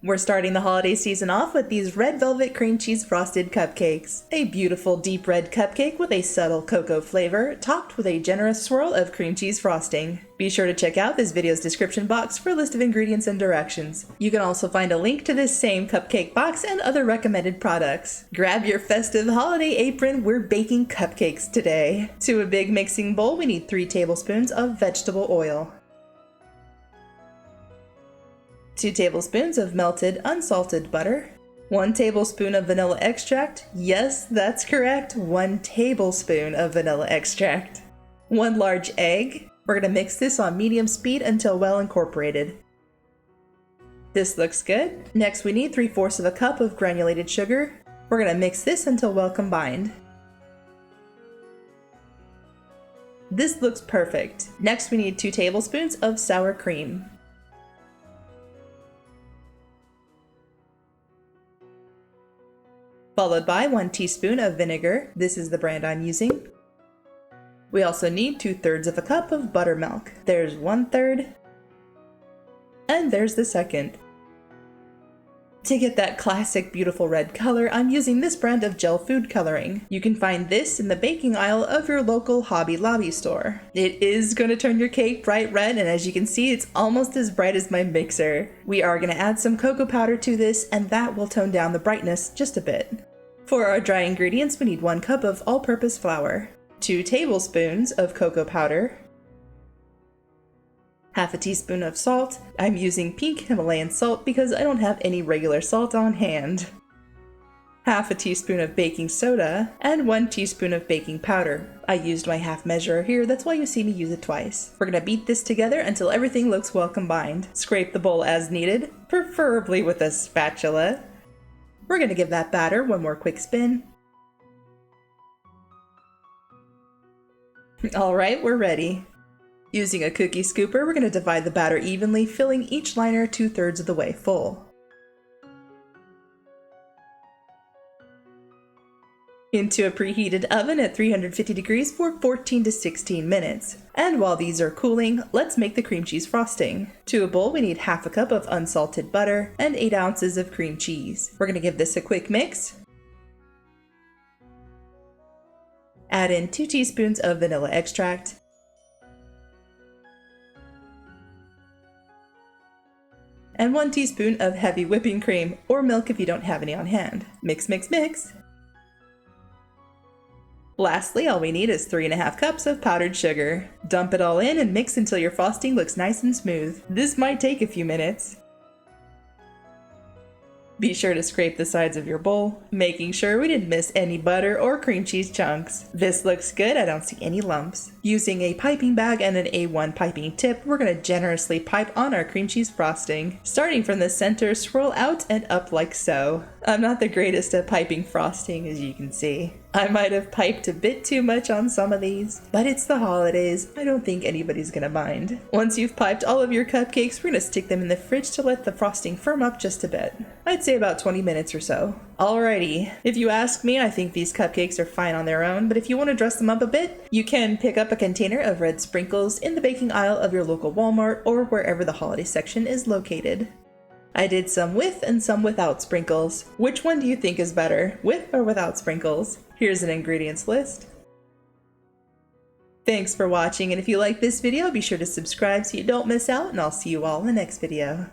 We're starting the holiday season off with these red velvet cream cheese frosted cupcakes. A beautiful deep red cupcake with a subtle cocoa flavor, topped with a generous swirl of cream cheese frosting. Be sure to check out this video's description box for a list of ingredients and directions. You can also find a link to this same cupcake box and other recommended products. Grab your festive holiday apron, we're baking cupcakes today. To a big mixing bowl, we need 3 tablespoons of vegetable oil. 2 tablespoons of melted unsalted butter, 1 tablespoon of vanilla extract, yes, that's correct, 1 tablespoon of vanilla extract, 1 large egg. We're going to mix this on medium speed until well incorporated. This looks good. Next we need 3/4 of a cup of granulated sugar. We're going to mix this until well combined. This looks perfect. Next we need 2 tablespoons of sour cream. Followed by 1 teaspoon of vinegar. This is the brand I'm using. We also need 2/3 of a cup of buttermilk. There's 1/3. And there's the second. To get that classic beautiful red color, I'm using this brand of gel food coloring. You can find this in the baking aisle of your local Hobby Lobby store. It is going to turn your cake bright red, and as you can see, it's almost as bright as my mixer. We are going to add some cocoa powder to this, and that will tone down the brightness just a bit. For our dry ingredients, we need 1 cup of all-purpose flour, 2 tablespoons of cocoa powder, half a teaspoon of salt. I'm using pink Himalayan salt because I don't have any regular salt on hand. Half a teaspoon of baking soda, and 1 teaspoon of baking powder. I used my half measure here, that's why you see me use it twice. We're gonna beat this together until everything looks well combined. Scrape the bowl as needed, preferably with a spatula. We're gonna give that batter one more quick spin. Alright, we're ready. Using a cookie scooper, we're going to divide the batter evenly, filling each liner 2/3 of the way full. Into a preheated oven at 350 degrees for 14 to 16 minutes. And while these are cooling, let's make the cream cheese frosting. To a bowl, we need half a cup of unsalted butter and 8 ounces of cream cheese. We're going to give this a quick mix. Add in 2 teaspoons of vanilla extract, and 1 teaspoon of heavy whipping cream, or milk if you don't have any on hand. Mix, mix, mix. Lastly, all we need is 3½ cups of powdered sugar. Dump it all in and mix until your frosting looks nice and smooth. This might take a few minutes. Be sure to scrape the sides of your bowl, making sure we didn't miss any butter or cream cheese chunks. This looks good, I don't see any lumps. Using a piping bag and an A1 piping tip, we're going to generously pipe on our cream cheese frosting. Starting from the center, swirl out and up like so. I'm not the greatest at piping frosting, as you can see. I might have piped a bit too much on some of these, but it's the holidays. I don't think anybody's gonna mind. Once you've piped all of your cupcakes, we're gonna stick them in the fridge to let the frosting firm up just a bit. I'd say about 20 minutes or so. Alrighty, if you ask me, I think these cupcakes are fine on their own, but if you want to dress them up a bit, you can pick up a container of red sprinkles in the baking aisle of your local Walmart or wherever the holiday section is located. I did some with and some without sprinkles. Which one do you think is better, with or without sprinkles? Here's an ingredients list. Thanks for watching, and if you like this video, be sure to subscribe so you don't miss out, and I'll see you all in the next video.